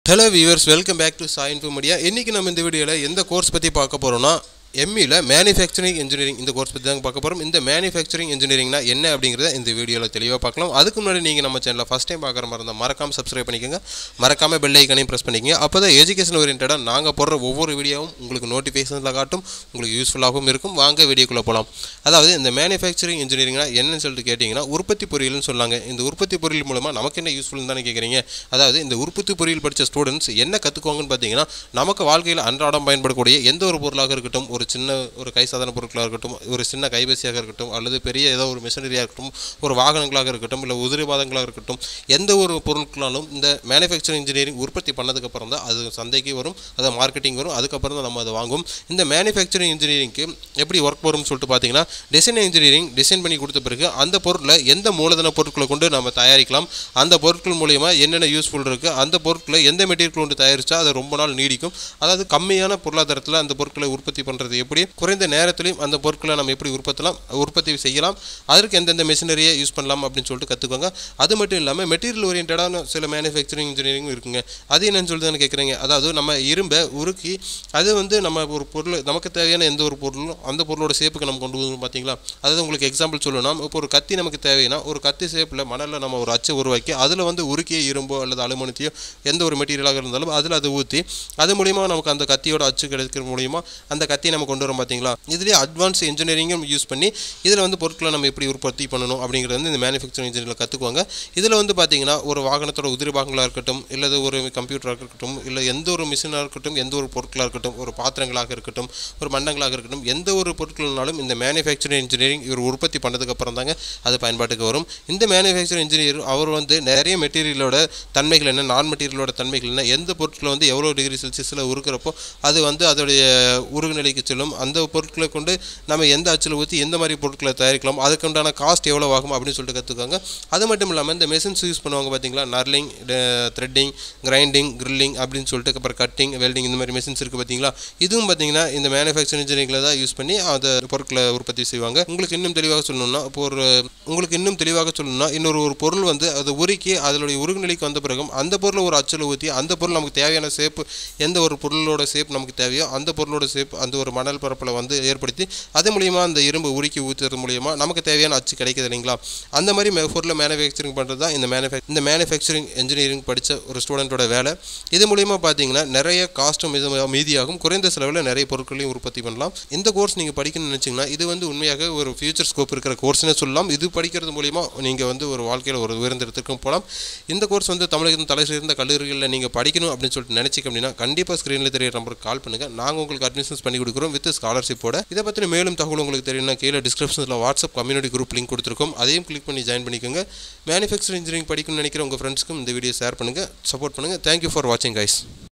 Hello viewers, welcome back to Sai Info Media. இன்னைக்கு நம்ம இந்த வீடியோல எந்த கோர்ஸ் பத்தி பார்க்க போறோம்னா ME ல மேனுஃபேக்சரிங் இன்ஜினியரிங் இந்த கோர்ஸ் பத்தி தான் பார்க்க போறோம். இந்த மேனுஃபேக்சரிங் இன்ஜினியரிங்னா என்ன அப்படிங்கறத இந்த வீடியோல தெளிவா பார்க்கலாம். அதுக்கு முன்னாடி நீங்க நம்ம சேனலை ஃபர்ஸ்ட் டைம் பார்க்குற மாதிரி இருந்தா மறக்காம Subscribe பண்ணிக்கங்க. மறக்காம பெல் ஐகானையும் பிரஸ் பண்ணிக்கங்க. அப்பதான் எஜுகேஷன் ஓரியன்டடா நாங்க போடுற ஒவ்வொரு வீடியோவும் உங்களுக்கு நோட்டிஃபிகேஷன்ல காட்டும். உங்களுக்கு யூஸ்ஃபுல்லாகவும் இருக்கும். வாங்க வீடியோக்குள்ள போலாம். அதாவது இந்த மேனுஃபேக்சரிங் இன்ஜினியரிங்னா என்னன்னு சொல்லிட்டு கேட்டிங்கனா உற்பத்தி பொறியியல்னு சொல்றாங்க. இந்த உற்பத்தி பொறியியல் மூலமா நமக்கு என்ன யூஸ்ஃபுல்னு தான கேக்குறீங்க. அதாவது இந்த உற்பத்தி பொறியியல் படிச்ச ஸ்டூடண்ட்ஸ் என்ன கத்துக்குவாங்கன்னு பாத்தீங்கன்னா நமக்கு வாழ்க்கையில அன்றாடம் பயன்படக்கூடிய எந்த ஒரு பொருளாக இருக்கட்டும், ஒரு சின்ன ஒரு சாதாரண பொருட்களாக இருக்கட்டும், ஒரு சின்ன கைபேசியாக இருக்கட்டும், அல்லது பெரிய ஏதோ ஒரு மிஷினரியாக இருக்கட்டும், ஒரு வாகனங்களாக இருக்கட்டும், இல்லை உதிரிபாதங்களாக இருக்கட்டும், எந்த ஒரு பொருட்களாலும் இந்த மேனுஃபேக்சரிங் இன்ஜினியரிங் உற்பத்தி பண்ணதுக்கு அப்புறம் தான் அது சந்தைக்கு வரும், அது மார்க்கெட்டிங் வரும், அதுக்கப்புறம் தான் நம்ம அதை வாங்குவோம். இந்த மேனுஃபேக்சரிங் இன்ஜினியரிங்க்கு எப்படி ஒர்க் வரும்னு சொல்லிட்டு பார்த்தீங்கன்னா டிசைன் இன்ஜினியரிங் டிசைன் பண்ணி கொடுத்த பிறகு அந்த பொருட்களை எந்த மூலதன பொருட்களை கொண்டு நம்ம தயாரிக்கலாம், அந்த பொருட்கள் மூலியமா என்னென்ன யூஸ்ஃபுல் இருக்குது, அந்த பொருட்களை எந்த மெட்டீரியல் கொண்டு தயாரிச்சா அது ரொம்ப நாள் நீடிக்கும், அதாவது கம்மியான பொருளாதாரத்தில் அந்த பொருட்களை உற்பத்தி பண்ணுறது எப்படி, குறைந்த நேரத்திலும் அந்த பொருட்களை நம்ம எப்படி உற்பத்தி செய்யலாம், அதற்கு எந்தெந்த மெஷினரியை யூஸ் பண்ணலாம் அப்படின்னு சொல்லிட்டு கற்றுக்கோங்க. அது மட்டும் இல்லாமல் மெட்டீரியல் ஓரியன்டான சில மேனுஃபேக்சரிங் இன்ஜினியரிங் இருக்குங்க. அது என்னன்னு சொல்லிட்டு கேட்குறீங்க. அதாவது நம்ம இரும்பை உருக்கி அது நம்ம ஒரு பொருள் நமக்கு தேவையான எந்த ஒரு பொருளும் அந்த பொருளோட ஷேப்புக்கு நம்ம கொண்டு வந்து பார்த்தீங்களா. அதாவது உங்களுக்கு எக்ஸாம்பிள் சொல்லணும், இப்போ ஒரு கத்தி நமக்கு தேவைன்னா ஒரு கத்தி ஷேப்பில் மணலில் நம்ம ஒரு அச்சு உருவாக்கி அதில் உருக்கிய இரும்போ அல்லது அலுமினியத்தையோ எந்த ஒரு மெட்டீரியலாக இருந்தாலும் அதில் அதை ஊற்றி அது மூலிமா நமக்கு அந்த கத்தியோட அச்சு கிடைக்கிற மூலிமா அந்த கத்தியை நம்ம கொண்டு வரோம் பார்த்தீங்களா. இதுலேயே அட்வான்ஸ் இன்ஜினியரிங்கும் யூஸ் பண்ணி இதில் பொருட்களை நம்ம எப்படி உற்பத்தி பண்ணணும் அப்படிங்கிறது இந்த மேனுஃபேக்சரிங் இன்ஜினியரில் கற்றுக்குவாங்க. இதில் பார்த்தீங்கன்னா ஒரு வாகனத்தோட உதிரி பாகங்களாக இருக்கட்டும், இல்லை ஒரு கம்ப்யூட்டராக இருக்கட்டும், இல்லை எந்த ஒரு மிஷினாக இருக்கட்டும், எந்த ஒரு பொருட்களாக இருக்கட்டும், ஒரு பாத்திரங்களாக இருக்கட்டும், ஒரு மண்டங்களாக இருக்கட்டும், எந்த ஒரு பொருட்கள்னாலும் இந்த மேனுஃபேக்சரிங் இன்ஜினியரிங் இவர் உற்பத்தி பண்ணதுக்கு அப்புறம் தாங்க அது பயன்பாட்டுக்கு வரும். இந்த மேனுஃபேக்சரிங் இன்ஜினியர் அவர் நிறைய மெட்டீரியலோட தன்மைகள் என்ன, நான் மெட்டீரியலோட தன்மைகள் என்ன, எந்த பொருட்களை எவ்வளோ டிகிரி செல்சியஸில் உருக்கிறப்போ அது அதோடைய உருகுநிலைக்கு செல்லும், அந்த பொருட்களை கொண்டு நம்ம எந்த அச்சில் ஊற்றி எந்த மாதிரி பொருட்களை தயாரிக்கலாம், அதுக்குண்டான காஸ்ட் எவ்வளோ ஆகும் அப்படின்னு சொல்லிட்டு கற்றுக்காங்க. அது மட்டும் இல்லாமல் இந்த மெஷின்ஸ் யூஸ் பண்ணுவாங்க பார்த்தீங்களா, நர்லிங், த்ரெட்டிங், கிரைண்டிங், கிரில்லிங் அப்படின்னு சொல்லிட்டு அப்புறம் கட்டிங், வெல்டிங், இந்த மாதிரி மெஷின்ஸ் இருக்குது பார்த்தீங்களா. இதுவும் பார்த்தீங்கன்னா இந்த மேனுஃபேக்சரிங் இன்ஜினியரிங்கில் தான் யூஸ் பண்ணி அந்த பொருட்களை உற்பத்தி செய்வாங்க. உங்களுக்கு இன்னும் தெளிவாக சொல்லணும்னா இன்னொரு பொருள் அது உருக்கி அதனுடைய உருகுநிலைக்கு வந்த பிறகு அந்த பொருளை ஒரு அச்சில் ஊற்றி அந்த பொருள் நமக்கு தேவையான ஷேப், எந்த ஒரு பொருளோட ஷேப் நமக்கு தேவையோ அந்த பொருளோட ஷேப் அந்த ஒரு மணல் பரப்பில் ஏற்படுத்தி அது மூலிமா அந்த இரும்பு உருக்கி ஊற்றுறது மூலிமா நமக்கு தேவையான அச்சு கிடைக்குது இல்லைங்களா. அந்த மாதிரி பொருளை மேனுஃபேக்சரிங் பண்ணுறது தான் இந்த மேனுஃபேக்சரிங் இன்ஜினியரிங் படித்த ஒரு ஸ்டூடெண்ட்டோட வேலை. இது மூலிமா பார்த்தீங்கன்னா நிறைய காஸ்ட்டும் மீதியாகும், குறைந்த செலவில் நிறைய பொருட்களையும் உற்பத்தி பண்ணலாம். இந்த கோர்ஸ் நீங்கள் படிக்கணும்னு நினச்சிங்கன்னா இது உண்மையாக ஒரு ஃபியூச்சர் ஸ்கோப் இருக்கிற கோர்ஸ்னே சொல்லலாம். இது படிக்கிறது மூலிமா நீங்கள் ஒரு வாழ்க்கையில் ஒரு உயர்ந்த இடத்துக்கும் போகலாம். இந்த கோர்ஸ் தமிழகத்தின் தலை சிறந்த கல்லூரிகளில் நீங்கள் படிக்கணும் அப்படின்னு சொல்லிட்டு நினச்சிக்க அப்படின்னா கண்டிப்பாக ஸ்க்ரீனில் தெரிய நம்பருக்கு கால் பண்ணுங்கள். நாங்கள் உங்களுக்கு அட்மிஷன்ஸ் பண்ணி கொடுக்குறோம் வித் ஸ்காலர்ஷிப்போட. இதை பற்றி மேலும் தகவல் உங்களுக்கு தெரியும்னா கீழே டிஸ்கிரிப்ஷனில் வாட்ஸ்அப் கம்யூனிட்டி குரூப் லிங்க் கொடுத்துருக்கோம், அதையும் கிளிக் பண்ணி ஜாயின் பண்ணிக்கோங்க. மேனுஃபேக்சரிங் இன்ஜினியரிங் படிக்கணும்னு நினைக்கிற உங்கள் ஃப்ரெண்ட்ஸ்க்கும் இந்த வீடியோ ஷேர் பண்ணுங்கள், சப்போர்ட் பண்ணுங்கள். தேங்க்யூ ஃபார் வாட்சிங் கைஸ்.